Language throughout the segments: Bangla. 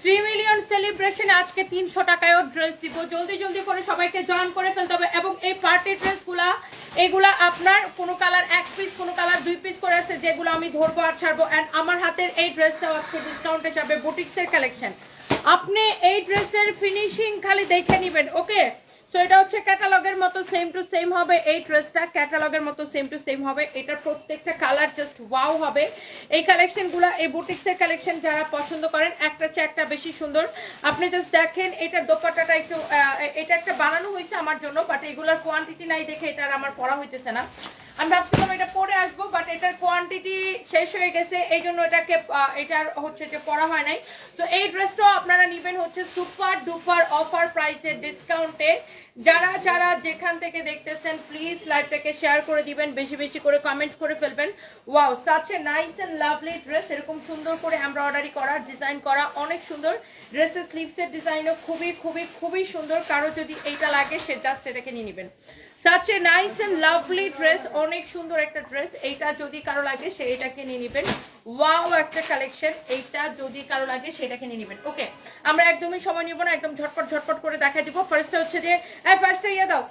3 মিলিয়ন সেলিব্রেশনে আজকে 300 টাকায়ও ড্রেস দিব। জলদি জলদি করে সবাইকে জয়েন করে ফেলতে হবে। এবং এই পার্টি ড্রেসগুলা এগুলা আপনার কোনো কালার 1 পিস, কোনো কালার 2 পিস করে আছে, যেগুলো আমি ধরবো আর ছাড়বো। এন্ড আমার হাতের এই ড্রেসটাও আজকে ডিসকাউন্টে যাবে, বুটিক্সের কালেকশন। আপনি এই ড্রেসের ফিনিশিং খালি দেখে নেবেন, ওকে? সো এটা হচ্ছে ক্যাটালগের মতো সেম টু সেম হবে। এই ড্রেসটা ক্যাটালগের মতো সেম টু সেম হবে। এটার প্রত্যেকটা কালার জাস্ট ওয়াও হবে। এই কালেকশনগুলো, এই বুটিক্সের কালেকশন যারা পছন্দ করেন, একটা চেয়ে একটা বেশি সুন্দর। আপনি জাস্ট দেখেন এটার দোপাট্টাটা একটু, এটা একটা বানানো হয়েছে আমার জন্য, বাট এগুলোর কোয়ান্টিটি নাই দেখে এটার আমার পড়া হইতেছে না। আমি ভাবছিলাম এটা পরে আসবো, বাট এটার কোয়ান্টিটি শেষ হয়ে গেছে, এই জন্য এটাকে এটার হচ্ছে যে পড়া হয় নাই। তো এই ড্রেসটাও আপনারা নিবেন হচ্ছে সুপার ডুপার অফার প্রাইসে, ডিসকাউন্টে। যারা যারা যেখান থেকে দেখতেছেন প্লিজ লাইভটাকে শেয়ার করে দিবেন, বেশি বেশি করে কমেন্ট করে ফেলবেন। Wow, such a nice and lovely dress. এরকম সুন্দর করে এমব্রয়ডারি করা, ডিজাইন করা, অনেক সুন্দর। ড্রেসের স্লিভসের ডিজাইনও খুবই খুবই খুবই সুন্দর। কারো যদি এইটা লাগে সে জাস্ট এটাকে নিয়ে নেবেন। Such a nice and lovely dress, অনেক সুন্দর একটা ড্রেস। এইটা যদি কারো লাগে সে এটাকে নিয়ে নেবেন। ওয়াও একটা কালেকশন, এইটা যদি কারো লাগে সেটাকে নিয়ে নেবেন। ওকে, আমরা একদমই সময় নিব না, একদম ঝটপট ঝটপট করে দেখা দিব। ফার্স্টে হচ্ছে যে ফার্স্টে ইয়ে দাও,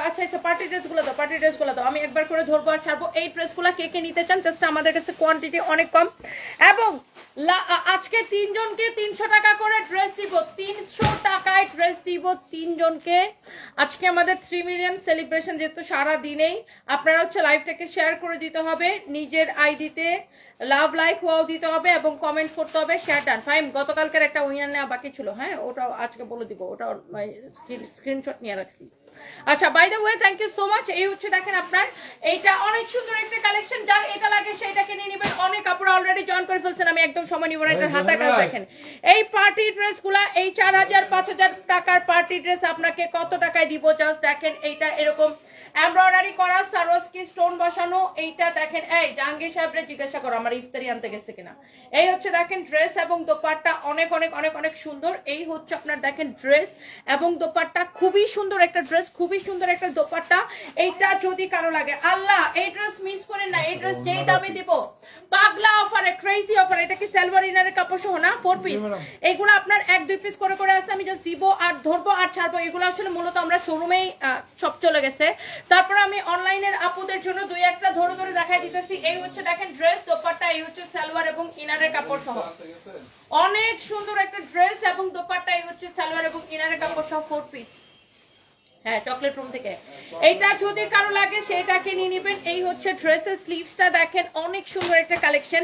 আচ্ছা আচ্ছা, পার্টি ড্রেসগুলো দাও, পার্টি ড্রেসগুলো দাও। আমি একবার করে ধরবো আর ছাড়বো। এই ড্রেসগুলো কে কে নিতে চান? জাস্ট আমাদের কাছে কোয়ান্টিটি অনেক কম, এবং আজকে 3 জনকে 300 টাকা করে ড্রেস দিব। 300 টাকায় ড্রেস দিব 3 জনকে। আজকে আমাদের 3 মিলিয়ন সেলিব্রেশন, যেহেতু সারা দিনেই আপনারা হচ্ছে লাইভটাকে শেয়ার করে দিতে হবে, নিজের আইডিতে লাভ লাইক ওয়াও দিতে হবে এবং কমেন্ট করতে হবে শেয়ার ডান। ফাইন, গতকালকের একটা উইনার নেওয়া বাকি ছিল, হ্যাঁ ওটাও আজকে বলে দিব, ওটাও স্ক্রিনশট নিয়ে রাখছি। আচ্ছা, by the way thank you so much. এই হচ্ছে দেখেন আপনার এইটা অনেক সুন্দর একটা কালেকশন, যার এটা লাগে সেইটাকে নিয়ে নেবেন। অনেক কাপড় অলরেডি জয়েন করে ফেলছেন, আমি একদম সময় নিব না। এটার হাতার কাজ দেখেন। এই পার্টি ড্রেসগুলা, এই 4000-5000 টাকার পার্টি ড্রেস আপনাকে কত টাকায় দিব জাস্ট দেখেন। এইটা এরকম এমব্রয়ডারি করা, সারোস্কি স্টোন বসানো। এইটা দেখেন, এই জাহাঙ্গীর সাহেবরে জিজ্ঞাসা করো আমার ইফতারি আনতে গেছে কিনা। এই হচ্ছে দেখেন ড্রেস এবং দোপাট্টা অনেক অনেক অনেক অনেক সুন্দর। এই হচ্ছে আপনার দেখেন ড্রেস এবং দোপাট্টা, খুবই সুন্দর একটা ড্রেস, খুবই সুন্দর একটা দোপাট্টা। এইটা যদি কারো লাগে, আল্লাহ এই ড্রেস মিস করেন না। এই ড্রেস যেই দামে দিব, পাগলা অফারে, ক্রেজি অফার। এটা কি সালোয়ার ইনারের কাপড় সহ না? 4 পিস। এগুলো আপনার 1-2 পিস করে করে আছে, আমি জাস্ট দিব আর ধরবো আর ছাড়বো। এগুলো আসলে মূলত আমরা শোরুমেই সব চলে গেছে। তারপরে আমি অনলাইনের আপুদের জন্য 2-1টা ধরে ধরে দেখাই দিতেছি। এই হচ্ছে দেখেন ড্রেস, দোপাট্টা, এই হচ্ছে সালোয়ার এবং ইনারের কাপড় সহ। অনেক সুন্দর একটা ড্রেস এবং দোপাট্টা, এই হচ্ছে সালোয়ার এবং ইনারের কাপড় সহ 4 পিস। হ্যাঁ, চকলেট রুম থেকে। এইটা যদি কারো লাগে সেটাকে নিয়ে নেবেন। এই হচ্ছে ড্রেসের স্লিভসটা দেখেন, অনেক সুন্দর একটা কালেকশন,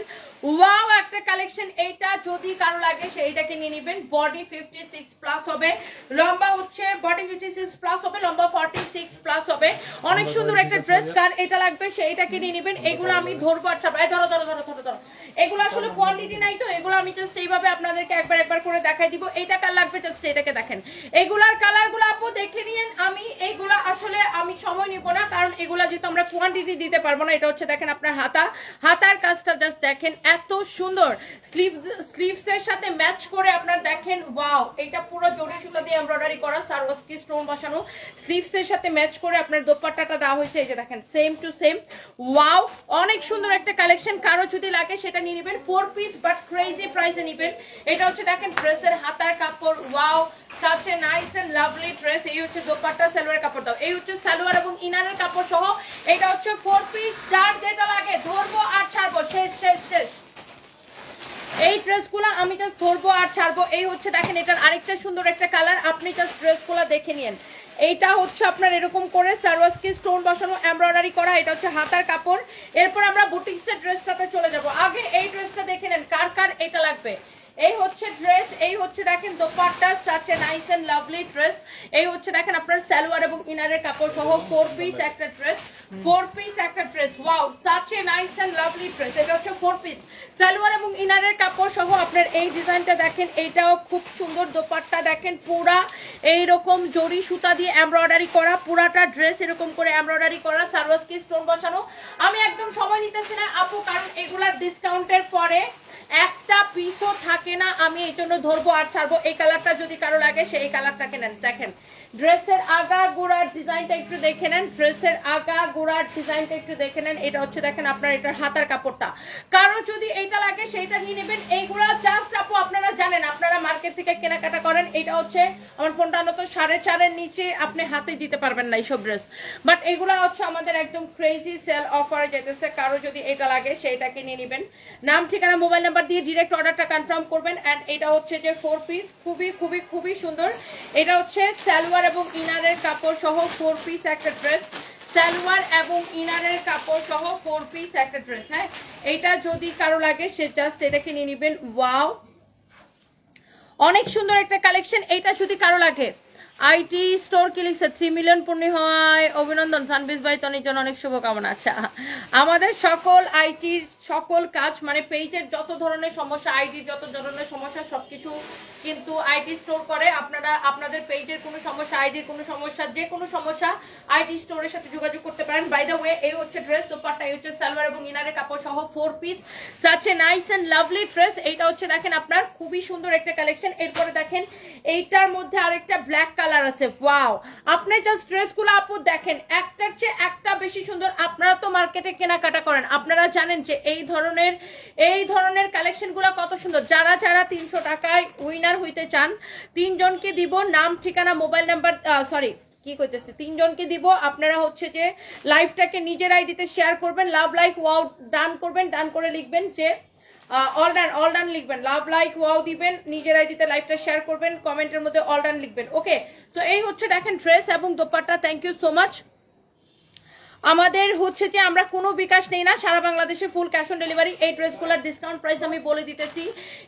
ওয়াও একটা কালেকশন। এইটা যদি কারো লাগে সেইটাকে নিয়ে নেবেন। বডি 56 প্লাস হবে, লম্বা হচ্ছে বডি 56 প্লাস হবে, লম্বা 46 প্লাস হবে। অনেক সুন্দর একটা ড্রেস, কার এটা লাগবে সেইটাকে নিয়ে নেবেন। এগুলো আমি ধরবো। আচ্ছা ভাই, ধরো ধরো ধরো ধরো ধরো। এগুলো আসলে কোয়ান্টিটি নাই, তো এগুলো আমি জাস্ট এইভাবে আপনাদেরকে একবার একবার করে দেখাই দিব। এইটা কার লাগবে জাস্ট এটাকে দেখেন। এগুলার কালারগুলো আপু দেখে নিয়েন। আমি এইগুলা আসলে আমি সময় নিব না, কারণ এগুলা যেহেতু আমরা কোয়ান্টিটি দিতে পারবো না। এটা হচ্ছে দেখেন আপনার হাতার কাজটা জাস্ট দেখেন, এত সুন্দর। স্লিভস এর সাথে ম্যাচ করে আপনার দেখেন, ওয়াও। এটা পুরো জরি সুতা দিয়ে এমব্রয়ডারি করা, সারোস্কি স্টোন বসানো। স্লিভস এর সাথে ম্যাচ করে আপনার দোপাট্টাটা দেওয়া হয়েছে, এই যে দেখেন সেম টু সেম। ওয়াও, অনেক সুন্দর একটা কালেকশন। কারো যদি লাগে সেটা নিয়ে নেবেন। 4 পিস বাট ক্রেজি প্রাইসে নেবেন। এটা হচ্ছে দেখেন ড্রেসের হাতার কাপড়, wow, such a nice and lovely dress। এই হচ্ছে দোপাট্টা, সালোয়ার কাপড় দাও। এই হচ্ছে সালোয়ার এবং ইনারের কাপড় সহ। এটা হচ্ছে 4 পিস, যার যেটা লাগে ধরবো আর ছাড়বো, শেষ শেষ শেষ। এই ড্রেসগুলো আমি জাস্ট ধরবো আর ছাড়বো। এই হচ্ছে দেখেন এটার আরেকটা সুন্দর একটা কালার, আপনি জাস্ট ড্রেসগুলো দেখে নিন। এইটা হচ্ছে আপনার এরকম করে সারোয়াস্কি স্টোন বসানো, এমব্রয়ডারি করা। এটা হচ্ছে হাতার কাপড়। এরপর আমরা বুটিক্সের ড্রেসটাতে চলে যাব। আগে এই ড্রেসটা দেখে নেন, কার কার এটা লাগবে। এই হচ্ছে ড্রেস, এই হচ্ছে দেখেন dupatta, such a nice and lovely dress। এই হচ্ছে দেখেন আপনার সালোয়ার এবং ইনারের কাপড় সহ 4 পিস একটা ড্রেস, 4 পিস একটা dress, wow, such a nice and lovely dress। এটা হচ্ছে 4 পিস সালোয়ার এবং ইনারের কাপড় সহ আপনার এই ডিজাইনটা দেখেন, এইটাও খুব সুন্দর। দোপাট্টা দেখেন পুরা এইরকম জরি সুতা দিয়ে এমব্রয়ডারি করা, পুরাটা ড্রেস এরকম করে এমব্রয়ডারি করা, সারোস্কি স্টোন বসানো। আমি একদম সময় নিতেছি না আপু, কারণ এগুলার ডিসকাউন্টের পরে একটা পিসও থাকে না, আমি এই জন্য ধরবো আর ছাড়বো। এই কালারটা যদি কারো লাগে সেই কালারটাকে নেন। দেখেন ড্রেসের আগা গোড়ার ডিজাইনটা একটু দেখে নেন, ড্রেসের আগা গোড়ার ডিজাইনটা একটু দেখে নেন। এটা হচ্ছে দেখেন আপনার এটার হাতার কাপড়টা, কারো যদি এইটা লাগে সেইটা নিয়ে নেবেন। এইগুলা জাস্ট আপু আপনারা মার্কেট থেকে কেনাকাটা করেন, এটা হচ্ছে আমার ফোনটা আনত 4.5 নিচে আপনি হাতে দিতে পারবেন না এইসব ড্রেস। বাট এগুলা হচ্ছে আমাদের একদম ক্রেজি সেল অফারে যেতেছে। কারো যদি এটা লাগে সেইটাকে নিয়ে নেবেন। নাম ঠিকানা মোবাইল নাম্বার দিয়ে ডিরেক্ট অর্ডারটা কনফার্ম করবেন। অ্যান্ড এটা হচ্ছে যে 4 পিস, খুবই খুবই খুবই সুন্দর। এটা হচ্ছে সালোয়ার এবং ইনারের কাপড় সহ 4 পিস একটা ড্রেস, সালোয়ার এবং ইনারের কাপড় সহ 4 পিস একটা ড্রেস। হ্যাঁ, এটা যদি কারো লাগে সে জাস্ট এটাকে নিয়ে নেবেন। ওয়াও, অনেক সুন্দর একটা কালেকশন। এটা যদি কারো লাগে, আইটি স্টোর কি লিখছে 3 মিলিয়ন পূর্ণ হয়, অভিনন্দন সানবিজ ভাই, তনির জন্য অনেক শুভকামনা। আচ্ছা, আমাদের সকল আইটির সকল কাজ মানে পেজের যত ধরনের সমস্যা, আইডির যত ধরনের সমস্যা সবকিছু কিন্তু আইটি স্টোর করে। আপনারা আপনাদের পেজের কোনো সমস্যা, আইডির কোনো সমস্যা, যে কোনো সমস্যা আইটি স্টোরের সাথে যোগাযোগ করতে পারেন। বাই দ্য ওয়ে, এই হচ্ছে ড্রেস, দোপাট্টা, এই হচ্ছে সালোয়ার এবং ইনারের কাপড় সহ 4 piece, such a nice and lovely dress. এইটা হচ্ছে দেখেন আপনার খুবই সুন্দর একটা কালেকশন। এরপরে দেখেন এইটার মধ্যে আরেকটা ব্ল্যাক কালার আছে। ওয়াও, আপনি জাস্ট ড্রেসগুলো আপু দেখেন, একটার চেয়ে একটা বেশি সুন্দর। আপনারা তো মার্কেটে কেনাকাটা করেন, আপনারা জানেন যে এই ধরনের কালেকশনগুলো কত সুন্দর। যারা যারা 300 টাকায় উইনার হইতে চান, 3 জনকে দিব নাম ঠিকানা মোবাইল নাম্বার, সরি কি কইতেছে, 3 জনকে দিব। আপনারা হচ্ছে যে লাইভটাকে নিজের আইডিতে শেয়ার করবেন, লাভ লাইক ওয়াও ডান করবেন, ডান করে লিখবেন যে অল ডান লিখবেন, লাভ লাইক ওয়াও দিবেন, নিজের আইডিতে লাইভটা শেয়ার করবেন, কমেন্টের মধ্যে অল ডান লিখবেন। ওকে, তো এই হচ্ছে দেখেন ড্রেস এবং dupatta. Thank you so much. আমাদের হচ্ছে যে আমরা কোনো বিকাশ নেই না, সারা বাংলাদেশে ফুল ক্যাশ অন ডেলিভারি। এই ড্রেসগুলোর ডিসকাউন্ট প্রাইস আমি বলে দিতেছি।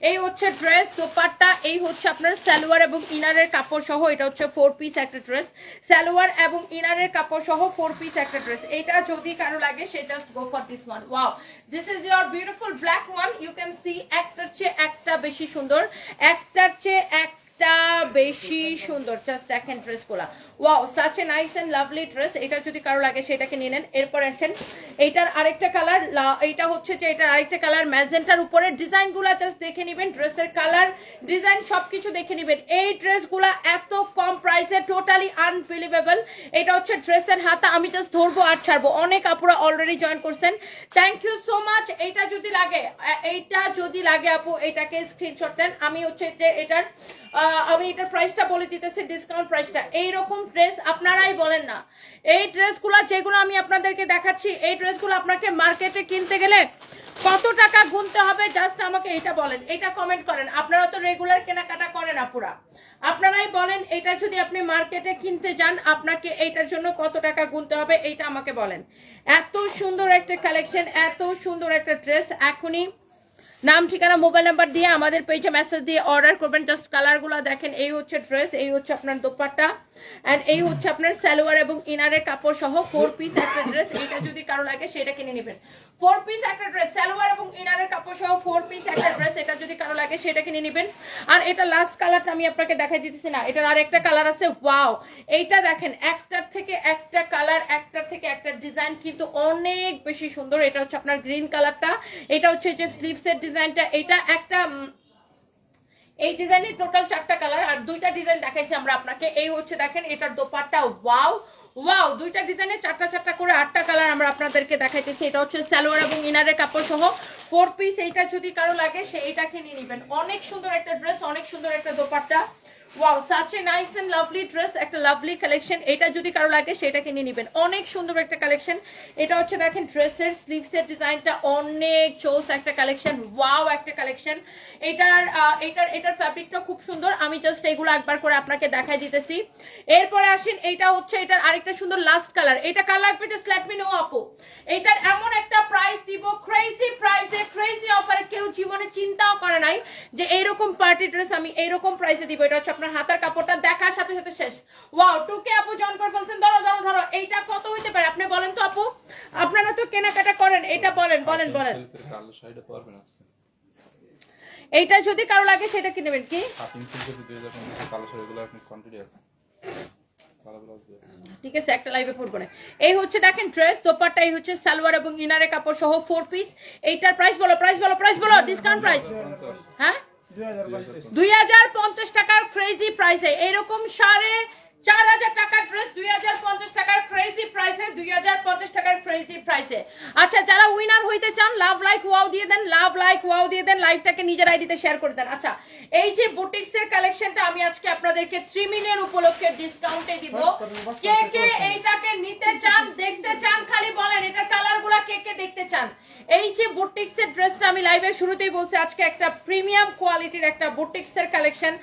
এই হচ্ছে ড্রেস, দোপাট্টা, এই হচ্ছে আপনার সালোয়ার এবং ইনারের কাপড় সহ। এটা হচ্ছে 4 পিস একটা ড্রেস, সালোয়ার এবং ইনারের কাপড় সহ 4 পিস একটা ড্রেস। এটা যদি কারো লাগে সে just go for this one. Wow, this is your beautiful black one. You can see একটার চেয়ে একটা বেশি সুন্দর, একটার চেয়ে একটা বেশি সুন্দর। জাস্ট দেখেন ড্রেসগুলা, wow, such a nice and lovely dress. এটা যদি কারো লাগে সেটাকে নিয়ে নেন। এরপর আসেন এইটার আরেকটা কালার, এইটা হচ্ছে যে এটার আরেকটা কালার ম্যাজেন্টার উপরে। ডিজাইনগুলা জাস্ট দেখে নেবেন, ড্রেসের কালার ডিজাইন সবকিছু দেখে নেবেন। এই ড্রেসগুলা এত কম প্রাইসে টোটালি আনবিলিভেবল। এটা হচ্ছে ড্রেসের হাতা, আমি জাস্ট ধরবো আর ছাড়বো। অনেক আপুরা অলরেডি জয়েন করছেন, থ্যাংক ইউ সো মাচ। এইটা যদি লাগে আপু এটাকে স্ক্রিনশট দেন। আমি হচ্ছে যে আমি এটার প্রাইসটা বলে দিতেছি, ডিসকাউন্ট প্রাইসটা। এইরকম ড্রেস আপনারাই বলেন না, এই ড্রেসগুলো যেগুলো আমি আপনাদেরকে দেখাচ্ছি, এই ড্রেসগুলো আপনাকে মার্কেটে কিনতে গেলে কত টাকা গুনতে হবে জাস্ট আমাকে এটা বলেন, এটা কমেন্ট করেন। আপনারা তো রেগুলার কেনাকাটা করেন আপুরা, আপনারাই বলেন এটা যদি আপনি মার্কেটে কিনতে যান আপনাকে এইটার জন্য কত টাকা গুনতে হবে, এইটা আমাকে বলেন। এত সুন্দর একটা কালেকশন, এত সুন্দর একটা ড্রেস। এখনই নাম ঠিকানা মোবাইল নাম্বার দিয়ে আমাদের পেজে মেসেজ দিয়ে অর্ডার করবেন। জাস্ট কালারগুলো দেখেন, এই হচ্ছে ড্রেস, এই হচ্ছে আপনার দোপাট্টা, এন্ড এই হচ্ছে আপনার সালোয়ার এবং ইনারের কাপড় সহ 4 পিস একটা ড্রেস। এটা যদি কারো লাগে সেটা কিনে নেবেন। 4 পিস একটা ড্রেস, সালোয়ার এবং ইনারের কাপড় সহ 4 পিস একটা ড্রেস। এটা যদি কারো লাগে সেটা কিনে নেবেন। আর এটা লাস্ট কালারটা আমি আপনাকে দেখাই দিতেছি না, এটার আর একটা কালার আছে। ওয়াও, এইটা দেখেন, একটার থেকে একটা কালার, একটার থেকে একটা ডিজাইন কিন্তু অনেক বেশি সুন্দর। এটা হচ্ছে আপনার গ্রিন কালারটা, এটা হচ্ছে যে স্লিভসের ডিজাইনটা। এটা একটা এই ডিজাইনের টোটাল 4টা কালার আর 2টা ডিজাইন দেখাইছি আমরা আপনাকে। এই হচ্ছে দেখেন এটার দোপাট্টা। ওয়াও ওয়াও, 2টা ডিজাইনের 4টা করে 8টা কালার আমরা আপনাদেরকে দেখাইতেছি। এটা হচ্ছে সালোয়ার এবং ইনারের কাপড় সহ 4 পিস। এইটা যদি কারো লাগে সে এইটাকে নিয়ে নেবেন। অনেক সুন্দর একটা ড্রেস, অনেক সুন্দর একটা dupatta. Wow, such a nice and lovely dress, একটা লাভলি কালেকশন। এটা যদি কারো লাগে সেটাকে নিয়ে নেবেন। অনেক সুন্দর একটা কালেকশন। এটা হচ্ছে দেখেন ড্রেসের স্লিভসের ডিজাইনটা অনেক চোস একটা কালেকশন। ওয়াও, একটা কালেকশন। এটার ফ্যাব্রিকটা খুব সুন্দর। আমি জাস্ট এগুলো একবার করে আপনাকে দেখাই দিতেছি। এরপরে আসেন, এইটা হচ্ছে এটার আরেকটা সুন্দর লাস্ট কালার। এটা কালার লাগবে জাস্ট লেট মি নো আপু। এটার এমন একটা প্রাইস দিব, ক্রেজি প্রাইসে, ক্রেজি অফারে। কেউ জীবনে চিন্তাও করে নাই যে এইরকম পার্টি ড্রেস আমি এইরকম প্রাইসে দিব। এটা হচ্ছে আপনার হাতার কাপড়টা দেখার সাথে সাথে শেষ। ওয়াও, 2K আপু জয়েন করে ফেলছেন। ধরো ধরো ধরো, এইটা কত হইতে পারে আপনি বলেন তো আপু, আপনারা তো কেনাকাটা করেন, এটা বলেন বলেন বলেন। এইটা যদি কারো লাগে সেটা কি নেবেন? কি ঠিক আছে, একটা লাইভে পড়বো না। এই হচ্ছে দেখেন ড্রেস, দোপাট্টা, এই হচ্ছে সালোয়ার এবং ইনারের কাপড় সহ 4 পিস। এইটার প্রাইস বলো, প্রাইস বলো, প্রাইস বলো, ডিসকাউন্ট প্রাইস। হ্যাঁ, 2050 টাকার ক্রেজি প্রাইসে এরকম 4000 টাকার ড্রেস 2050 টাকার ক্রেজি প্রাইসে, 2050 টাকার ক্রেজি প্রাইসে। আচ্ছা, যারা উইনার হইতে চান লাভ লাইক ওয়াও দিয়ে দেন, লাভ লাইক ওয়াও দিয়ে দেন, লাইভটাকে নিজের আইডিতে শেয়ার করে দেন। আচ্ছা, এই যে বুটিক্সের কালেকশনটা আমি আজকে আপনাদেরকে 3 মিলিয়ন উপলক্ষে ডিসকাউন্টে দিব। কে কে এইটাকে নিতে চান, দেখতে চান, খালি বলেন এটা কালারগুলো কে কে দেখতে চান। এই যে বুটিক্সের ড্রেসটা আমি লাইভের শুরুতেই বলছি, আজকে একটা প্রিমিয়াম কোয়ালিটির একটা বুটিক্সের কালেকশন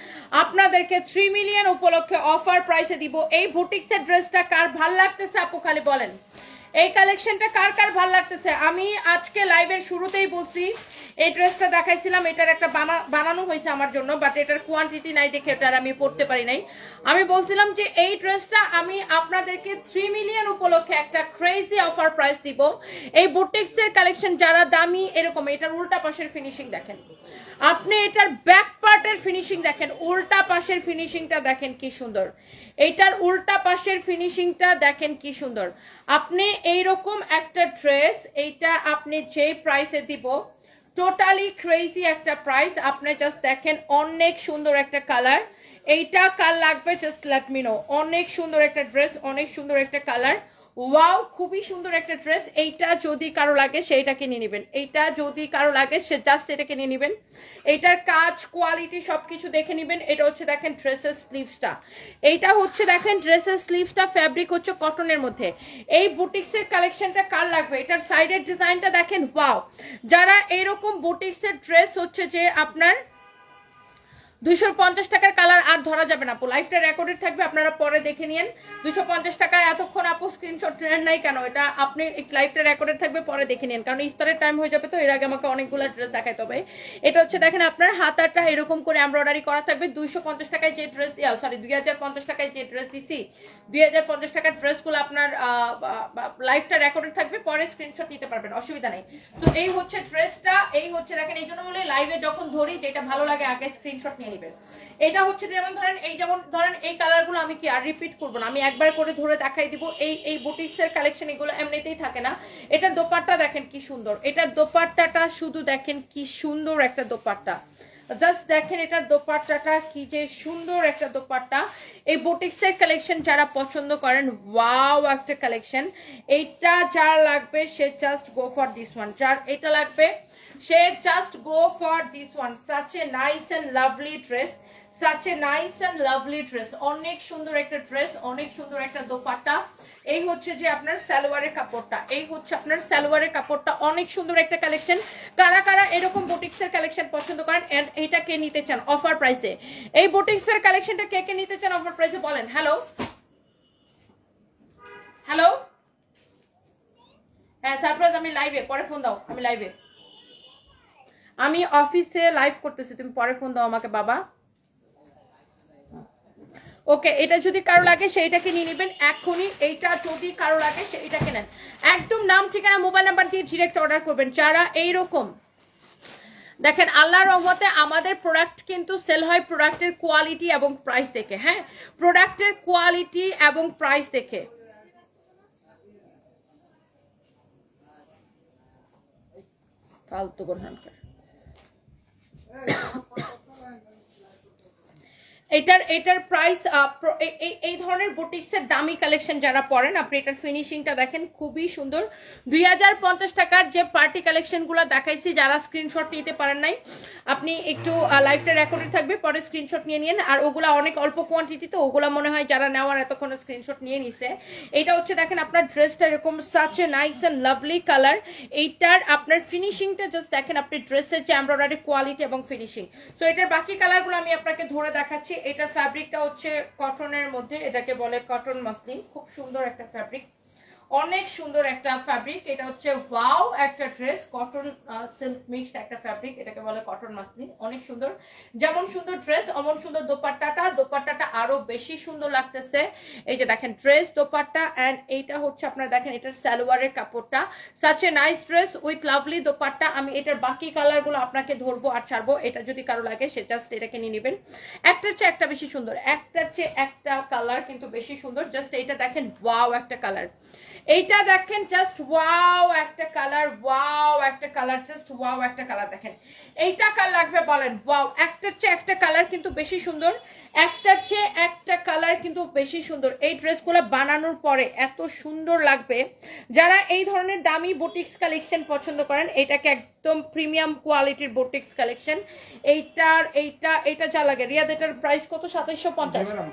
আপনাদেরকে 3 মিলিয়ন উপলক্ষে অফার প্রাইসে দিব। এই বুটিক্সের ড্রেসটা কার ভাল লাগতেছে আপু খালি বলেন, এই কালেকশনটা কার কার ভাল লাগতেছে। আমি আজকে লাইভের শুরুতেই বলছি এই ড্রেসটা দেখাইছিলাম, এটার একটা বানানো হয়েছে আমার জন্য, বাট এটার কোয়ান্টিটি নাই দেখে এটার আমি পড়তে পারি নাই। আমি বলছিলাম যে এই ড্রেসটা আমি আপনাদেরকে 3 মিলিয়ন উপলক্ষে একটা ক্রেজি অফার প্রাইস দিব। এই বুটিক্সের কালেকশন যারা দামি এরকম, এটার উল্টা পাশের ফিনিশিং দেখেন, আপনি এটার ব্যাক পার্টের ফিনিশিং দেখেন, উল্টা পাশের ফিনিশিংটা দেখেন কি সুন্দর, এইটার উল্টা পাশের ফিনিশিংটা দেখেন কি সুন্দর। আপনি এইরকম একটা ড্রেস এইটা আপনি যে প্রাইসে দিব, টোটালি ক্রেজি একটা প্রাইস। আপনি জাস্ট দেখেন, অনেক সুন্দর একটা কালার, এইটা কার লাগবে জাস্ট লেট মি নো। অনেক সুন্দর একটা ড্রেস, অনেক সুন্দর একটা কালার, ওয়াও খুবই সুন্দর একটা ড্রেস। এইটা যদি কারো লাগে সেইটাকে নিয়ে নেবেন, এইটা যদি কারো লাগে সে জাস্ট এটাকে নিয়ে নেবেন। এইটার কাজ কোয়ালিটি সবকিছু দেখে নেবেন। এটা হচ্ছে দেখেন ড্রেসের স্লিভসটা, এইটা হচ্ছে দেখেন ড্রেসের স্লিভসটা, ফ্যাব্রিক হচ্ছে কটনের মধ্যে। এই বুটিক্সের কালেকশনটা কার লাগবে, এটার সাইডের ডিজাইনটা দেখেন, ওয়াও। যারা এইরকম বুটিক্সের ড্রেস হচ্ছে যে আপনার 250 টাকার কালার আর ধরা যাবে না আপু, লাইফটা রেকর্ডেড থাকবে, আপনারা পরে দেখে নিন। 250 টাকায় এতক্ষণ আপু স্ক্রিনশট নেন নাই কেন, এটা আপনি লাইফটা রেকর্ডেড থাকবে, পরে দেখে নিন, কারণ ইফতারের টাইম হয়ে যাবে, তো এর আগে আমাকে অনেকগুলো ড্রেস দেখাইতে হবে। এটা হচ্ছে দেখেন আপনার হাতাটা এরকম করে এমব্রয়ডারি করা থাকবে। 250 টাকায় যে ড্রেস, সরি 2050 টাকায় যে ড্রেস দিছি, 2050 টাকার ড্রেসগুলো আপনার লাইফটা রেকর্ডেড থাকবে, পরে স্ক্রিনশট নিতে পারবেন, অসুবিধা নেই। তো এই হচ্ছে ড্রেসটা, এই হচ্ছে দেখেন, এই জন্য বলে লাইভে যখন ধরি যেটা ভালো লাগে আগে স্ক্রিনশট নিয়ে নেবেন। এটা হচ্ছে যেমন ধরেন, এই যেমন ধরেন এই কালারগুলো আমি কি আর রিপিট করবো না, আমি একবার করে ধরে দেখাই দিব। এই বুটিক্সের কালেকশন এগুলো এমনিতেই থাকে না। এটার দোপাট্টা দেখেন কি সুন্দর, এটার দোপাট্টাটা শুধু দেখেন কি সুন্দর একটা দোপাট্টা, জাস্ট দেখেন এটার দোপাট্টাটা কি যে সুন্দর একটা দোপাট্টা। এই বুটিক্সের কালেকশন যারা পছন্দ করেন, ওয়াও একটা কালেকশন। এইটা যার লাগবে সে just go for this one, যার এটা লাগবে সে just go for this one. Such a nice and lovely dress, such a nice and lovely dress, অনেক সুন্দর একটা ড্রেস, অনেক সুন্দর একটা দোপাট্টা। এই হচ্ছে যে আপনার সালোয়ারের কাপড়টা, এই হচ্ছে আপনার সালোয়ারের কাপড়টা, অনেক সুন্দর একটা কালেকশন। কারা কারা এরকম বুটিক্সের কালেকশন পছন্দ করেন এন্ড এটা কে নিতে চান অফার প্রাইসে, এই বুটিক্সের কালেকশনটা কে কে নিতে চান অফার প্রাইসে বলেন। হ্যালো হ্যালো, হ্যাঁ সারপ্রাইজ, আমি লাইভে, পরে ফোন দাও, আমি লাইভে, আমি অফিসে লাইভ করতেছি, তুমি পরে ফোন দাও আমাকে বাবা। ওকে, এটা যদি কারো লাগে সেইটাকে নিয়ে নেবেন এখনই, এইটা যদি কারো লাগে সেইটাকে নেন। একদম নাম ঠিকানা মোবাইল নাম্বার দিয়ে ডিরেক্ট অর্ডার করবেন। যারা এইরকম দেখেন, আল্লাহর রহমতে আমাদের প্রোডাক্ট কিন্তু সেল হয় প্রোডাক্টের কোয়ালিটি এবং প্রাইস দেখে। হ্যাঁ, প্রোডাক্টের কোয়ালিটি এবং প্রাইস দেখে। ফালতু গণহানকার, এটার প্রাইস, এই ধরনের বুটিক্সের দামি কালেকশন যারা পরেন, আপনি এটার ফিনিশিংটা দেখেন খুবই সুন্দর। 2050 টাকার যে পার্টি কালেকশনগুলো দেখাইছি, যারা স্ক্রিনশট নিতে পারেন নাই আপনি একটু লাইভটা রেকর্ডেড থাকবে, পরে স্ক্রিনশট নিয়ে নিন। আর ওগুলা অনেক অল্প কোয়ান্টিটি, তো ওগুলা মনে হয় যারা নেওয়ার এতক্ষণ স্ক্রিনশট নিয়ে নিছে। এটা হচ্ছে দেখেন আপনার ড্রেসটা এরকম such a nice and lovely colour. এইটার আপনার ফিনিশিংটা জাস্ট দেখেন, আপনি ড্রেসের যে এমব্রয়ডারি কোয়ালিটি এবং ফিনিশিং। সো এটার বাকি কালারগুলো আমি আপনাকে ধরে দেখাচ্ছি। এটার ফ্যাব্রিকটা হচ্ছে কটনের মধ্যে, এটাকে বলে কটন মাসলিন, খুব সুন্দর একটা ফ্যাব্রিক, অনেক সুন্দর একটা ফ্যাব্রিক। এটা হচ্ছে ওয়াও একটা ড্রেস, কটন সিল্ক মিক্সড একটা ফ্যাব্রিক, এটাকে বলে কটন মাসলিন, অনেক সুন্দর। যেমন সুন্দর ড্রেস অমন সুন্দর দোপাট্টাটা, দোপাট্টাটা আরো বেশি সুন্দর লাগতেছে। এই যে দেখেন ড্রেস, দোপাট্টা, এন্ড এইটা হচ্ছে আপনারা দেখেন এটার সালোয়ারের কাপড়টা, such a nice dress with lovely dupatta. আমি এটার বাকি কালারগুলো আপনাকে ধরবো আর ছাড়বো, এটা যদি কারো লাগে সে জাস্ট এটাকে নিয়ে নেবেন। একটার চেয়ে একটা বেশি সুন্দর, একটার চেয়ে একটা কালার কিন্তু বেশি সুন্দর। জাস্ট এইটা দেখেন, ওয়াও একটা কালার। এইটা দেখেন জাস্ট ওয়াও একটা কালার, ওয়াও একটা কালার, জাস্ট ওয়াও একটা কালার। দেখেন এইটা কার লাগবে বলেন? ওয়াও, একটার চেয়ে একটা কালার কিন্তু বেশি সুন্দর, একটার চেয়ে একটা কালার কিন্তু বেশি সুন্দর। এই ড্রেসগুলো বানানোর পরে এত সুন্দর লাগবে। যারা এই ধরনের দামি বুটিক্স কালেকশন পছন্দ করেন, এটাকে একদম প্রিমিয়াম কোয়ালিটির বুটিক্স কালেকশন। এইটা যা লাগে রিয়াদ, এটার প্রাইস কত? 2750।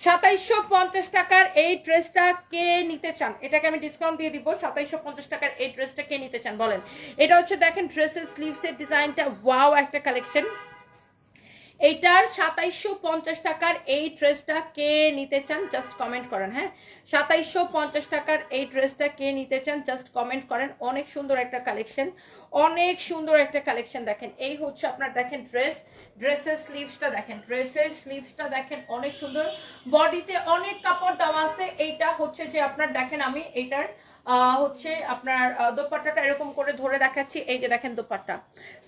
2750 টাকার এই ড্রেসটা কে নিতে চান? এটাকে আমি ডিসকাউন্ট দিয়ে দিব। 2750 টাকার এই ড্রেসটা কে নিতে চান বলেন? এটা হচ্ছে দেখেন ড্রেসের স্লিভসের ডিজাইনটা, ওয়াও একটা কালেকশন। এইটার 2750 টাকার এই ড্রেসটা কে নিতে চান জাস্ট কমেন্ট করেন। হ্যাঁ, 2750 টাকার এই ড্রেসটা কে নিতে চান জাস্ট কমেন্ট করেন। অনেক সুন্দর একটা কালেকশন, অনেক সুন্দর একটা কালেকশন। দেখেন এই হচ্ছে আপনার দেখেন ড্রেসের স্লিভসটা দেখেন, ড্রেসের স্লিভসটা দেখেন অনেক সুন্দর, বডিতে অনেক কাপড় দেওয়া আছে। এইটা হচ্ছে যে আপনার দেখেন আমি এইটার হচ্ছে আপনার দোপাট্টাটা এরকম করে ধরে দেখাচ্ছি। এই যে দেখেন dupatta,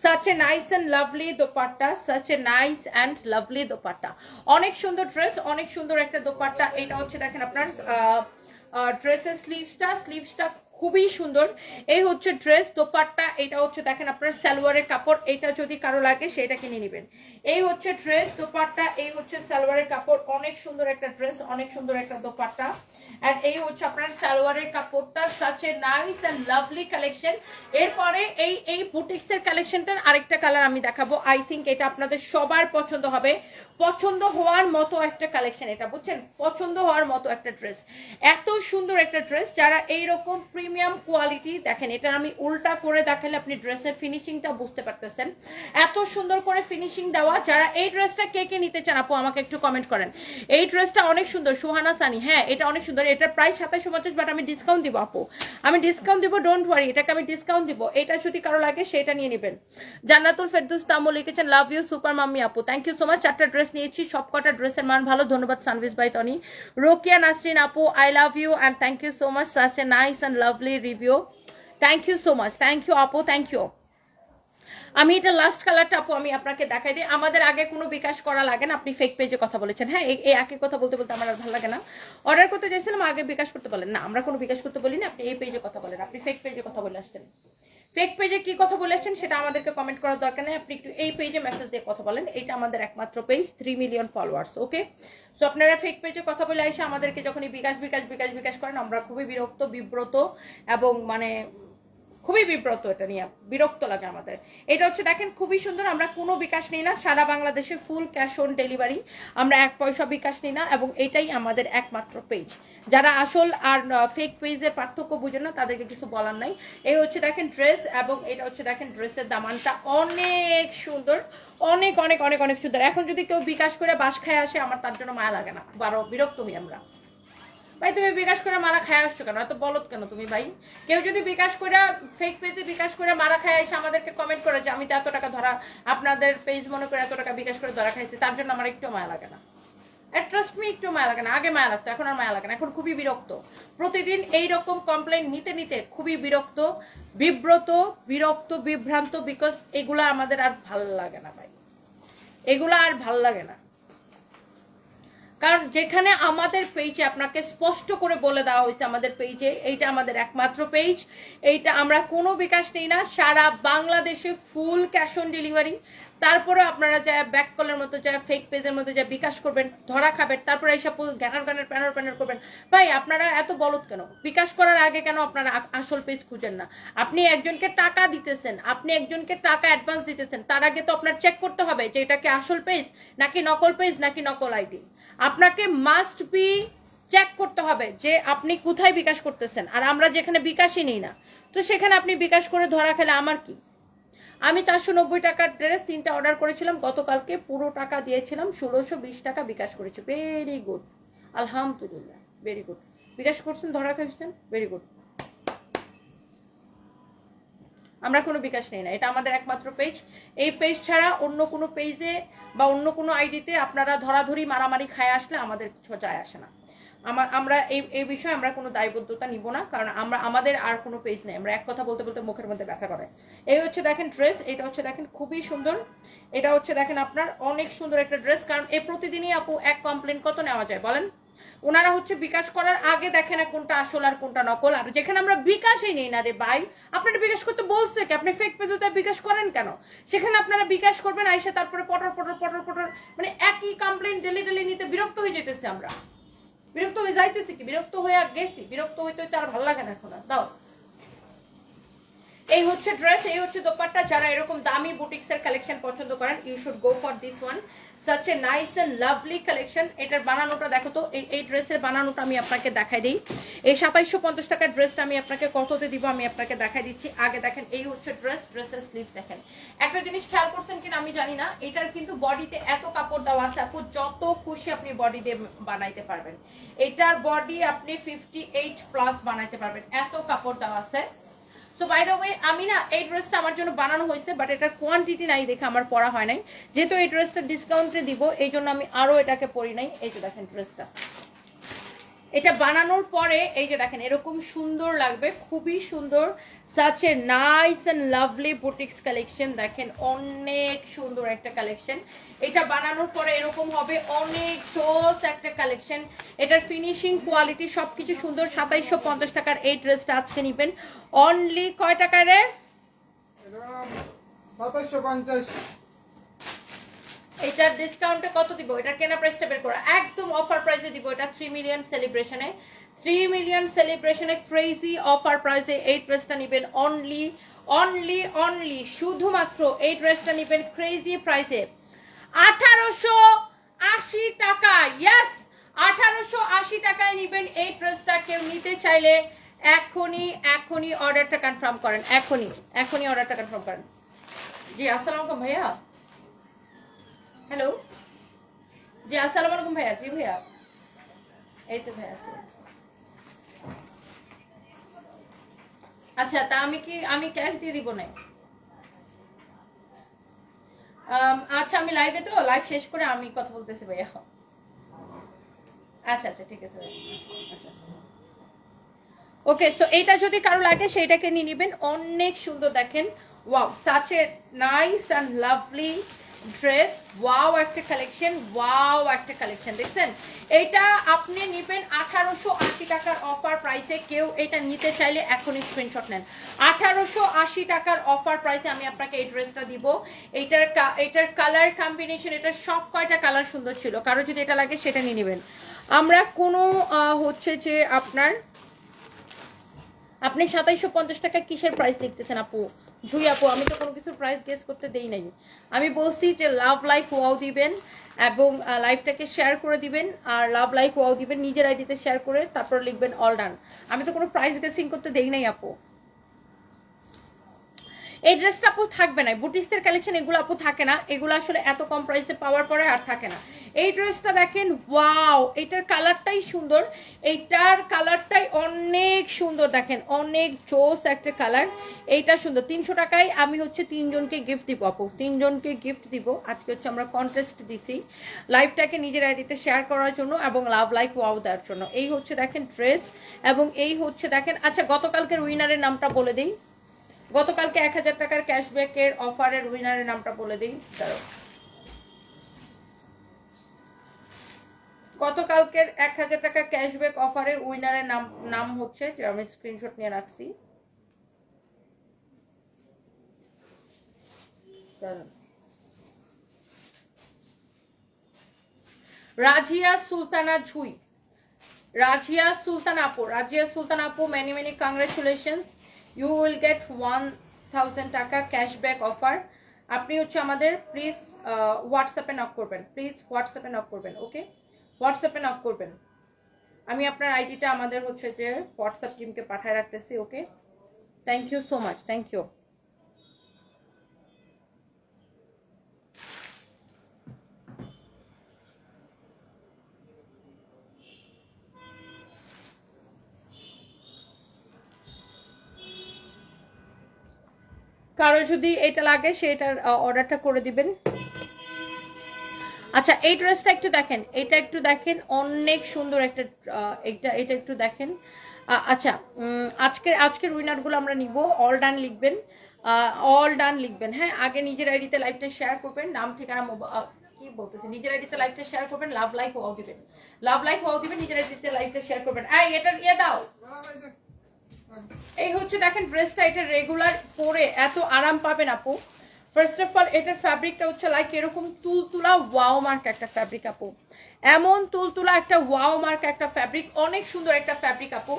such a nice and lovely dupatta, such a nice and lovely dupatta. অনেক সুন্দর ড্রেস, অনেক সুন্দর একটা দোপাট্টা। এটা হচ্ছে দেখেন আপনার ড্রেসের স্লিভসটা খুবই সুন্দর। এই হচ্ছে ড্রেস, দোপাট্টা। এটা হচ্ছে দেখেন আপনার সালোয়ারের কাপড়। এটা যদি কারো লাগে সেটা কিনে নেবেন। এই হচ্ছে ড্রেস, দোপাট্টা, এই হচ্ছে সালোয়ারের কাপড়। অনেক সুন্দর একটা ড্রেস, অনেক সুন্দর একটা দোপাট্টা। এন্ড এই হচ্ছে আপনার সালোয়ারের কাপড়টা, such a nice and lovely collection. এরপরে এই বুটিক্সের কালেকশনটার আরেকটা কালার আমি দেখাবো। আই থিংক এটা আপনাদের সবার পছন্দ হবে, পছন্দ হওয়ার মতো একটা কালেকশন এটা, বুঝছেন? পছন্দ হওয়ার মতো একটা ড্রেস, এত সুন্দর একটা ড্রেস। যারা এইরকম প্রিমিয়াম কোয়ালিটি, দেখেন এটা আমি উল্টা করে দেখালে আপনি ড্রেসের ফিনিশিংটা বুঝতে পারতেছেন, এত সুন্দর করে ফিনিশিং দেওয়া। যারা এই ড্রেসটা কে কে নিতে চান আপু আমাকে একটু কমেন্ট করেন। এই ড্রেসটা অনেক সুন্দর, সুহানা সানি। হ্যাঁ, এটা অনেক সুন্দর। এটার প্রাইস 2750, বাট আমি ডিসকাউন্ট দিব আপু, আমি ডিসকাউন্ট দিব, ডোন্ট ওয়ারি, এটাকে আমি ডিসকাউন্ট দিব। এটা যদি কারো লাগে সেটা নিয়ে নেবেন। জান্নাতুল ফেরদৌস তামুল লিখেছেন লাভ ইউ সুপার মাম্মি আপু, থ্যাংক ইউ সো মাচ। 4টা ড্রেস নিয়েছি, সবকটা ড্রেসের মান ভালো, ধন্যবাদ সানভিস ভাই টনি। রোকিয়া নাসরিন আপু, I love you and thank you so much, such a nice and lovely review, thank you so much, thank you আপু, থ্যাংক ইউ। আমি এটা লাস্ট কালারটা আপু আমি আপনাকে দেখাই দিই। আমাদের আগে কোনো বিকাশ করা লাগে না, আপনি ফেক পেজে কথা বলেছেন। হ্যাঁ, এই একই কথা বলতে বলতে আমার আর ভালো লাগে না। অর্ডার করতে চাইছিলাম, আগে বিকাশ করতে বলেন না, আমরা কোনো বিকাশ করতে বলি না, আপনি এই পেজে কথা বলেন। আপনি ফেক পেজে কথা বলে আসছেন, ফেক পেজে কি কথা বলে আসছেন সেটা আমাদেরকে কমেন্ট করার দরকার নেই, আপনি একটু এই পেজে মেসেজ দিয়ে কথা বলেন। এটা আমাদের একমাত্র পেজ, 3 মিলিয়ন ফলোয়ার্স। ওকে, সো আপনারা ফেক পেজে কথা বলে এসে আমাদেরকে যখনই বিকাশ করেন, আমরা খুবই বিব্রত এবং মানে খুবই বিব্রত, এটা নিয়ে বিরক্ত লাগে আমাদের। এটা হচ্ছে দেখেন খুবই সুন্দর, আমরা কোনো বিকাশ নিই না, সারা বাংলাদেশে ফুল ক্যাশ অন ডেলিভারি, আমরা 1 পয়সা বিকাশ নিই না, এবং এটাই আমাদের একমাত্র পেজ। যারা আসল আর ফেক পেজের পার্থক্য বুঝেন না তাদেরকে কিছু বলার নাই। এই হচ্ছে দেখেন ড্রেস, এবং এটা হচ্ছে দেখেন ড্রেসের দামানটা অনেক সুন্দর, অনেক অনেক অনেক অনেক সুন্দর। এখন যদি কেউ বিকাশ করে বাস খায় আসে, আমার তার জন্য মায়া লাগে না, বারো বিরক্ত হই আমরা। ভাই তুমি বিকাশ করে মারা খায় আসছো কেন, এত বলত কেন তুমি ভাই? কেউ যদি বিকাশ করে ফেক পেজে বিকাশ করে মারা খায় এসে আমাদেরকে কমেন্ট করে যে আমি তো এত টাকা ধরা, আপনাদের পেজ মনে করে এত টাকা বিকাশ করে ধরা খাইছি, তার জন্য আমার একটু মায়া লাগে না। ট্রাস্ট মি, একটু মায়া লাগে না। আগে মায়া লাগতো, এখন আর মায়া লাগে না, এখন খুবই বিরক্ত। প্রতিদিন এইরকম কমপ্লেন নিতে নিতে খুবই বিরক্ত, বিভ্রান্ত, বিকজ এগুলা আমাদের আর ভাল লাগে না ভাই, এগুলা আর ভাল লাগে না। কারণ যেখানে আমাদের পেজে আপনাকে স্পষ্ট করে বলে দেওয়া হয়েছে, আমাদের পেজে এইটা আমাদের একমাত্র পেজ, এইটা আমরা কোনো বিকাশ নেই না, সারা বাংলাদেশে ফুল ক্যাশ অন ডেলিভারি। তারপরে আপনারা যা ব্যাক কলের মতো যা ফেক পেজের মতো যা বিকাশ করবেন, ধরা খাবেন, তারপরে এইসব গানের প্যানার করবেন। ভাই আপনারা এত বলদ কেন? বিকাশ করার আগে কেন আপনারা আসল পেজ খুঁজেন না? আপনি একজনকে টাকা দিতেছেন, আপনি একজনকে টাকা অ্যাডভান্স দিতেছেন, তার আগে তো আপনার চেক করতে হবে যে এটা কি আসল পেজ নাকি নকল পেজ নাকি নকল আইডি। আপনাকে মাস্ট বি চেক করতে হবে যে আপনি কোথায় বিকাশ করতেছেন। আর আমরা যেখানে বিকাশই নেই না, তো সেখানে আপনি বিকাশ করে ধরা খেলে আমার কি? আমি 490 টাকার ড্রেস 3টা অর্ডার করেছিলাম গতকালকে, পুরো টাকা দিয়েছিলাম, 1620 টাকা বিকাশ করেছি। ভেরি গুড, আলহামদুলিল্লাহ, ভেরি গুড। বিকাশ করছেন, ধরা খাইছেন, ভেরি গুড। আমরা কোনো বিকাশ নেই না, এটা আমাদের একমাত্র পেজ। এই পেজ ছাড়া অন্য কোনো পেজে বা অন্য কোনো আইডিতে আপনারা ধরাধরি মারামারি খায় আসলে আমাদের কিছু যায় আসে না। আমরা এই বিষয়ে আমরা কোনো দায়বদ্ধতা নিব না, কারণ আমাদের আর কোনো পেজ নেই। আমরা এক কথা বলতে বলতে মুখের মধ্যে ব্যথা করে। এই হচ্ছে দেখেন ড্রেস, এটা হচ্ছে দেখেন খুবই সুন্দর, এটা হচ্ছে দেখেন আপনার অনেক সুন্দর একটা ড্রেস। কারণ এই প্রতিদিনই আপু এক কমপ্লেন কত নেওয়া যায় বলেন? ওনারা হচ্ছে বিকাশ করার আগে দেখে না কোনটা আসল আর কোনটা নকল। আর যেখানে আমরা বিকাশই নেই না রে ভাই, আপনারা বিকাশ করতে বলছে কি? আপনি ফেক পেজে বিকাশ করেন কেন? সেখানে আপনারা বিকাশ করবেন, আইসা তারপরে পটর পটর পটর পটর মানে একই কমপ্লেন ডেলি ডেলি নিতে বিরক্ত হয়ে যেতেছে। আমরা বিরক্ত হয়ে যাইতেছি কি? বিরক্ত হয়ে গেছি, বিরক্ত হইতে হইতে আর ভালো লাগে না এখন। দাও, এই হচ্ছে ড্রেস, এই হচ্ছে দোপাট্টা। যারা এরকম দামি বুটিক্স এর কালেকশন পছন্দ করেন, you should go for this one. Such a nice and lovely collection. এটার বানানোটা দেখো তো, এই ড্রেসের বানানোটা আমি আপনাকে দেখাই দিই। এই 2750 টাকার ড্রেসটা আমি আপনাকে কততে দিব আমি আপনাকে দেখাই দিচ্ছি। আগে দেখেন, এই হচ্ছে ড্রেস, ড্রেসের স্লিভ দেখেন। একটা জিনিস খেয়াল করছেন কিনা আমি জানি না, এটার কিন্তু বডিতে এত কাপড় দেওয়া আছে আপু, যত খুশি আপনি বডি দিয়ে বানাইতে পারবেন। এটার বডি আপনি 58 প্লাস বানাইতে পারবেন, এত কাপড় দেওয়া আছে। সো বাই দ্য ওয়ে, আমি না এই ড্রেসটা আমার জন্য বানানো হয়েছে, বাট এটার কোয়ান্টিটি নাই দেখে আমার পরা হয় নাই। যেহেতু এই ড্রেসটা ডিসকাউন্টে দিব, এই জন্য আমি আরো এটাকে পরি নাই। এই যে দেখেন ড্রেসটা, এটা বানানোর পরে এই যে দেখেন এরকম সুন্দর লাগবে, খুবই সুন্দর। Such a nice and lovely boutiques collection. দেখেন অনেক সুন্দর একটা কালেকশন। এটা বানানোর পরে এরকম হবে, অনেক জোস একটা কালেকশন। এটার ফিনিশিং কোয়ালিটি সবকিছু সুন্দর। 2750 টাকার এই ড্রেসটা আজকে নিবেন অনলি কয় টাকারে? 2750। এটা ডিসকাউন্টে কত দিব? এটা কেনা প্রাইসটা বের করা, একদম অফার প্রাইসে দিব। এটা 3 মিলিয়ন সেলিব্রেশনে, 3 মিলিয়ন সেলিব্রেশনে ক্রেজি অফার প্রাইসে এই ড্রেসটা নেবেন অনলি অনলি অনলি শুধুমাত্র এই ড্রেসটা নেবেন ক্রেজি প্রাইসে 1880 টাকা। ইয়েস, 1880 টাকায় নেবেন এই ড্রেসটা। কেউ নিতে চাইলে এখনই অর্ডারটা কনফার্ম করেন, এখনই অর্ডারটা কনফার্ম করেন। জি আসসালামু আলাইকুম ভাইয়া। হ্যালো, জি আসসালামু আলাইকুম ভাইয়া। জি ভাইয়া, এই তো ভাইয়া আছে। আচ্ছা, তা আমি ক্যাশ দিয়ে দিব না? আচ্ছা, আমি লাইভে তো, লাইভ শেষ করে আমি কথা বলতেছি ভাইয়া। আচ্ছা আচ্ছা, ঠিক আছে ভাইয়া। আচ্ছা, ওকে। সো এইটা যদি কারো লাগে সেইটাকে নিয়ে নেবেন, অনেক সুন্দর। দেখেন, wow, such a nice and lovely dress. Wow একটা কালেকশন, ওয়াও একটা কালেকশন। দেখছেন, এইটা আপনি নিবেন 1880 টাকার অফার প্রাইসে। কেউ এটা নিতে চাইলে এখনই স্ক্রিনশট নেন। 1880 টাকার অফার প্রাইসে আমি আপনাকে এই ড্রেসটা দিব। এটার কালার কম্বিনেশন, এটার সব কয়টা কালার সুন্দর ছিল। কারো যদি এটা লাগে সেটা নিয়ে নেবেন। আমরা কোনো হচ্ছে যে আপনি 2750 টাকা কিসের প্রাইস লিখতেছেন আপু? জুই আপু, আমি তো কোনো কিছুর প্রাইস গেস করতে দেই নাই। আমি বলছি যে লাভ লাইক ওয়াও দিবেন এবং লাইভটাকে শেয়ার করে দিবেন। আর লাভ লাইক ওয়াও দিবেন নিজের আইডিতে শেয়ার করে, তারপর লিখবেন অল ডান। আমি তো কোনো প্রাইস গেসিং করতে দেই নাই আপু। এই ড্রেসটা আপু থাকবে না, বুটিক্সের কালেকশন এগুলো আপু থাকে না, এগুলো আসলে এত কম প্রাইসে পাওয়ার পরে আর থাকে না। এই ড্রেসটা দেখেন, ওয়াও, এটার কালারটাই সুন্দর, এইটার কালারটাই অনেক সুন্দর। দেখেন অনেক জোস একটা কালার, এইটা সুন্দর। 300 টাকায় আমি হচ্ছে 3 জনকে গিফট দিব আপু, 3 জনকে গিফট দিব। আজকে হচ্ছে আমরা কন্টেস্ট দিছি লাইভটাকে নিজের আইডিতে শেয়ার করার জন্য এবং লাভ লাইক ওয়াও দেওয়ার জন্য। এই হচ্ছে দেখেন ড্রেস, এবং এই হচ্ছে দেখেন। আচ্ছা, গতকালকের উইনারের নামটা বলে দিই। গতকালকে 1000 টাকার ক্যাশব্যাকের অফারের উইনারের নামটা বলে দিই। গতকালকের 1000 টাকা ক্যাশব্যাক অফারের উইনারের নাম হচ্ছে, যে আমি স্ক্রিনশট নিয়ে রাখছি, রাজিয়া সুলতানা ঝুই। রাজিয়া সুলতান আপু, রাজিয়া সুলতান আপু, many many congratulations. You will get 1000 taka cashback offer. আপনি হচ্ছে আমাদের প্লিজ হোয়াটসঅ্যাপে নক করবেন, প্লিজ হোয়াটসঅ্যাপে নক করবেন। ওকে, হোয়াটসঅ্যাপে নক করবেন। আমি আপনার আইডিটা আমাদের হচ্ছে যে হোয়াটসঅ্যাপ টিমকে পাঠায় রাখতেছি। Okay, thank you so much, thank you. কারো যদি এটা লাগে সেটার অর্ডারটা করে দিবেন। আচ্ছা, এই ড্রেসটা একটু দেখেন, এটা একটু দেখেন, অনেক সুন্দর একটা, এটা একটু দেখেন। আচ্ছা, আজকের উইনার গুলো আমরা নিব। অল ডান লিখবেন, অল ডান লিখবেন। হ্যাঁ, আগে নিজের আইডিতে লাইভটা শেয়ার করবেন, নাম ঠিকানা কি কি বলতেছে, নিজের আইডিতে লাইভটা শেয়ার করবেন, লাভ লাইক ওয়াও দিবেন, লাভ লাইক ওয়াও দিবেন, নিজের আইডিতে লাইভটা শেয়ার করবেন। এটা ইয়ে দাও। এই হচ্ছে দেখেন ড্রেসটা, এটা রেগুলার পরে এত আরাম পাবেন আপু। ফার্স্ট অফ অল এটার ফ্যাব্রিকটা হচ্ছে লাইক এরকম তুলতুলা ওয়াও মার্ক একটা ফ্যাব্রিক আপু, এমন তুলতুলা একটা ওয়াও মার্ক একটা ফ্যাব্রিক, অনেক সুন্দর একটা ফ্যাব্রিক আপু।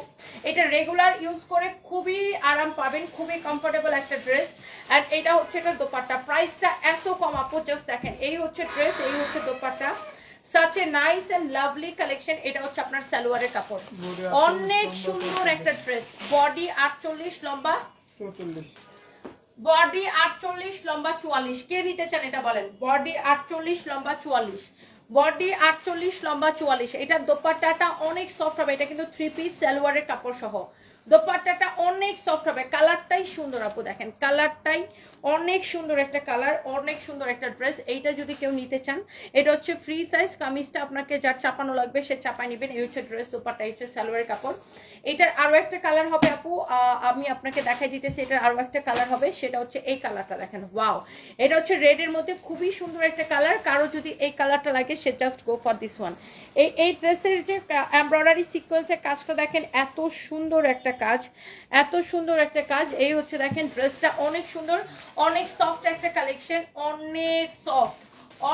এটা রেগুলার ইউজ করে খুবই আরাম পাবেন, খুবই কমফোর্টেবল একটা ড্রেস। আর এটা হচ্ছে এটা দোপাট্টা, প্রাইসটা এত কম আপু, জাস্ট দেখেন এই হচ্ছে ড্রেস, এই হচ্ছে dupatta, such a nice and lovely collection। এটা হচ্ছে আপনার সালোয়ারের কাপড়, অনেক সুন্দর একটা ড্রেস। বডি 48, লম্বা 44, বডি 48, লম্বা 44। কে নিতে চান এটা বলেন? বডি 48, লম্বা 44, বডি 48, লম্বা 44। এটা দোপাট্টাটা অনেক সফট হবে, এটা কিন্তু 3 পিস সালোয়ারের কাপড় সহ। দোপাট্টাটা অনেক সফট হবে, কালারটাই সুন্দর আপু, দেখেন কালারটাই অনেক সুন্দর একটা কালার, অনেক সুন্দর একটা ড্রেস। এইটা যদি কেউ নিতে চান, এটা হচ্ছে ফ্রি সাইজ, কামিজটা আপনাকে যার চাপানো লাগবে সে চাপাই নেবেন। এই হচ্ছে ড্রেস, দোপাট্টা, এই হচ্ছে সালোয়ারের কাপড়। এটার আরো একটা কালার হবে আপু, আমি আপনাকে দেখাই দিতেছি। এটার আরো একটা কালার হবে, সেটা হচ্ছে এই কালারটা, দেখেন ওয়াও, এটা হচ্ছে রেড এর মধ্যে খুবই সুন্দর একটা কালার। কারো যদি এই কালারটা লাগে সে just go for this one. এই ড্রেসের যে এমব্রয়ডারি সিকোয়েন্সের কাজটা দেখেন, এত সুন্দর একটা কাজ, এত সুন্দর একটা কাজ। এই হচ্ছে দেখেন ড্রেসটা অনেক সুন্দর, অনেক সফট একটা কালেকশন, অনেক সফট,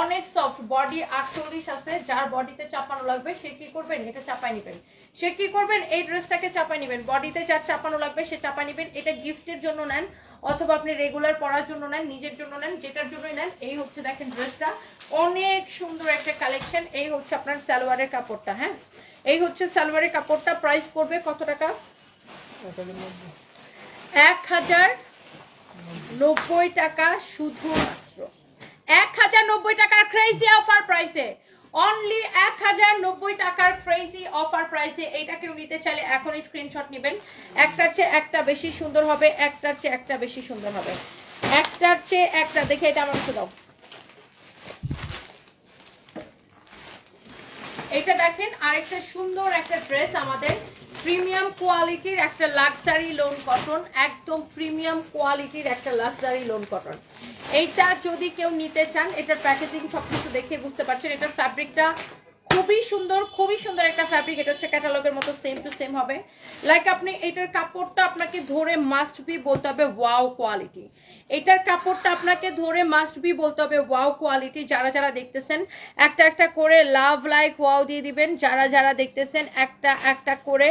অনেক সফট। বডি 48 আছে, যার বডিতে চাপানো লাগবে সে কি করবেন, এটা চাপাই নেবেন। সে কি করবেন, এই ড্রেসটাকে চাপাই নেবেন, বডিতে যার চাপানো লাগবে সে চাপাই নেবেন। এটা গিফটের জন্য নেন, অথবা আপনি রেগুলার পরার জন্য নেন, নিজের জন্য নেন, যেটার জন্যই নেন। এই হচ্ছে দেখেন ড্রেসটা, অনেক সুন্দর একটা কালেকশন। এই হচ্ছে আপনার সালোয়ারের কাপড়টা, হ্যাঁ এই হচ্ছে সালোয়ারের কাপড়টা। প্রাইস পড়বে কত টাকা? 1090 টাকা, শুধুমাত্র 1090 টাকার ক্রেজি অফার প্রাইসে, অনলি 1090 টাকার ক্রেজি অফার প্রাইসে। এইটা কেউ নিতে চাইলে এখনই স্ক্রিনশট নেবেন। একটার চেয়ে একটা বেশি সুন্দর হবে, একটার চেয়ে একটা বেশি সুন্দর হবে, একটার চেয়ে একটা। দেখে এটা আমার দাও, এটা দেখেন আরেকটা সুন্দর একটা ড্রেস, আমাদের প্রিমিয়াম কোয়ালিটির একটা লাক্সারি লোন কটন, একদম প্রিমিয়াম কোয়ালিটির একটা লাক্সারি লোন কটন। এইটা যদি কেউ নিতে চান, এটার প্যাকেজিং সবকিছু দেখে বুঝতে পারছেন। এটার ফ্যাব্রিকটা খুবই সুন্দর, খুবই সুন্দর একটা ফ্যাব্রিক। এটা হচ্ছে ক্যাটালগের মতো সেম টু সেম হবে। লাইক আপনি এটার কাপড়টা আপনাকে ধরে মাস্ট বি বলতে হবে ওয়াও কোয়ালিটি। এটার কাপড়টা আপনাকে ধরে মাস্ট বি বলতে হবে ওয়াও কোয়ালিটি। যারা যারা দেখতেছেন একটা একটা করে লাভ লাইক ওয়াও দিয়ে দিবেন। যারা যারা দেখতেছেন একটা একটা করে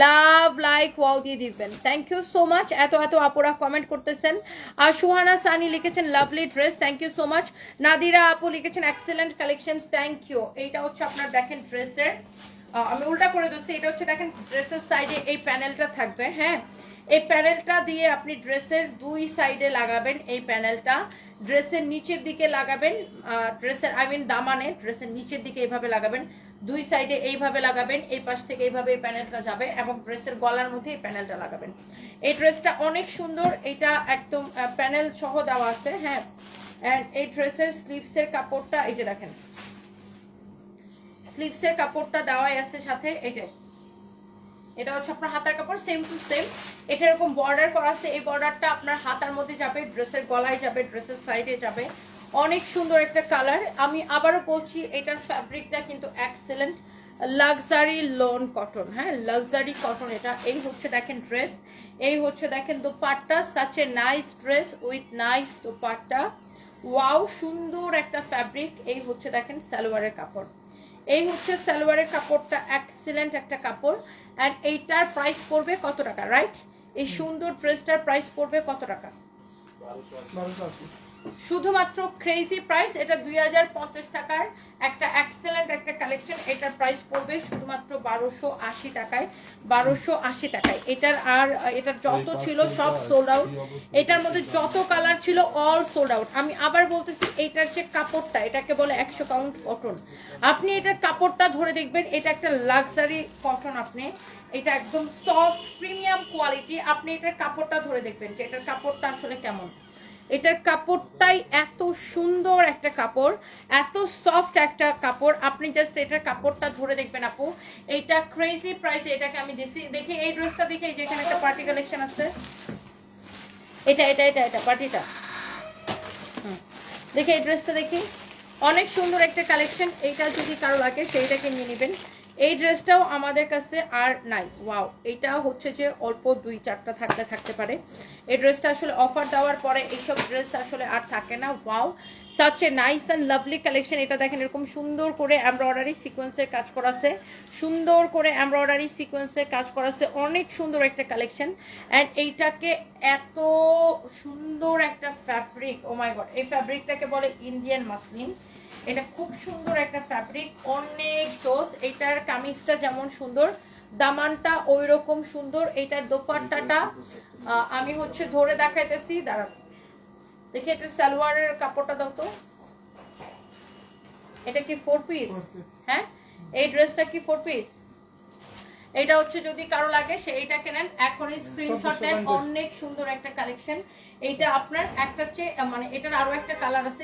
লাভ লাইক ওয়াও দিয়ে দিবেন। Thank you so much. এত এত আপুরা কমেন্ট করতেছেন। আর সুহানা সানি লিখেছেন lovely dress, thank you so much. Nadira আপু লিখেছেন এক্সেলেন্ট কালেকশন, থ্যাংক ইউ। এইটা হচ্ছে আপনার দেখেন ড্রেসের, আমি উল্টা করে দিচ্ছি। এটা হচ্ছে দেখেন ড্রেসের সাইডে এই প্যানেলটা থাকবে, হ্যাঁ এই প্যানেলটা দিয়ে আপনি ড্রেসের দুই সাইডে লাগাবেন। এই প্যানেলটা ড্রেসের নিচের দিকে লাগাবেন, ড্রেসের আই মিন দামানে ড্রেসের নিচের দিকে এইভাবে লাগাবেন, দুই সাইডে এইভাবে লাগাবেন, এই পাশ থেকে এইভাবে এই প্যানেলটা যাবে এবং ড্রেসের গলার মধ্যে এই প্যানেলটা লাগাবেন। এই ড্রেসটা অনেক সুন্দর, এটা একদম প্যানেল সহ দেওয়া আছে, হ্যাঁ। এন্ড এই ড্রেসের স্লিভসের কাপড়টা এই যে দেখেন, স্লিভসের কাপড়টা দেওয়াই আছে সাথে। এটা হচ্ছে আপনার হাতার কাপড়, সেম টু সেম। এটা এরকম বর্ডার করা আছে, এই বর্ডারটা আপনার হাতার মধ্যে যাবে, ড্রেসের গলায় যাবে, ড্রেসের সাইডে যাবে। অনেক সুন্দর একটা কালার। আমি আবারও বলছি এটার ফ্যাব্রিকটা কিন্তু এক্সেলেন্ট লাক্সারি লোন কটন, হ্যাঁ লাক্সারি কটন এটা। এই হচ্ছে দেখেন ড্রেস, এই হচ্ছে দেখেন dupatta, such a nice dress with nice dupatta, wow সুন্দর একটা ফ্যাব্রিক। এই হচ্ছে দেখেন সালোয়ারের কাপড়, এই হচ্ছে সালোয়ারের কাপড়টা, এক্সেলেন্ট একটা কাপড়। এন্ড এইটার প্রাইস পড়বে কত টাকা, রাইট? এই সুন্দর ড্রেসটার প্রাইস পড়বে কত টাকা? শুধুমাত্র ক্রেজি প্রাইস। এটা 2050 টাকার একটা এক্সেলেন্ট একটা কালেকশন। এটার প্রাইস পড়বে শুধুমাত্র 1280 টাকায়, 1280 টাকায়। এটার আর এটার যত ছিল সব সোল্ড আউট, এটার মধ্যে যত কালার ছিল অল সোল্ড আউট। আমি আবার বলতেছি এইটার যে কাপড়টা, এটাকে বলে 100 কাউন্ট কটন। আপনি এটার কাপড়টা ধরে দেখবেন, এটা একটা লাক্সারি কটন। আপনি এটা একদম সফট প্রিমিয়াম কোয়ালিটি। আপনি এটার কাপড়টা ধরে দেখবেন যে এটার কাপড়টা আসলে কেমন। এটার কাপড়টাই এত সুন্দর একটা কাপড়, এত সফট একটা কাপড়। আপনি জাস্ট এটার কাপড়টা ধরে দেখবেন আপু। এইটা ক্রেজি প্রাইসে এটাকে আমি দেখি। এই ড্রেসটা দেখি, যেখানে একটা পার্টি কালেকশন আছে, এটা এটা এটা এটা পার্টিটা। দেখি এই ড্রেসটা দেখি, অনেক সুন্দর একটা কালেকশন। এইটা যদি কারো লাগে সেইটাকে নিয়ে নেবেন। এই ড্রেসটাও আমাদের কাছে আর নাই। ওয়াও, এটা হচ্ছে যে অল্প 2-4টা থাকতে পারে। এই ড্রেসটা আসলে অফার দেওয়ার পরে এইসব ড্রেস আসলে আর থাকে না। Wow, such a nice and lovely collection. এটা দেখেন এরকম সুন্দর করে এমব্রয়ডারি সিকোয়েন্সের কাজ করা আছে, সুন্দর করে এমব্রয়ডারি সিকোয়েন্সের কাজ করা আছে, অনেক সুন্দর একটা কালেকশন। অ্যান্ড এইটাকে এত সুন্দর একটা ফ্যাব্রিক, ও মাই গড, এই ফ্যাব্রিকটাকে বলে ইন্ডিয়ান মাসলিন। এটা খুব সুন্দর একটা ফ্যাব্রিক, অনেক জোস। এটার কামিজটা যেমন সুন্দর, দামানটা ওই রকম সুন্দর। এটার দোপাট্টাটা আমি হচ্ছে ধরে দেখাইতেছি, দাঁড়ান দেখি এটা সালোয়ারের কাপড়টা দাও তো। এটা কি 4 পিস? হ্যাঁ, এই ড্রেসটা কি 4 পিস? এটা হচ্ছে যদি কারো লাগে সে এইটাকে নেন, এখনই স্ক্রিনশট নেন। অনেক সুন্দর একটা কালেকশন। এইটা আপনার একটা চেয়ে মানে এটার আরো একটা কালার আছে,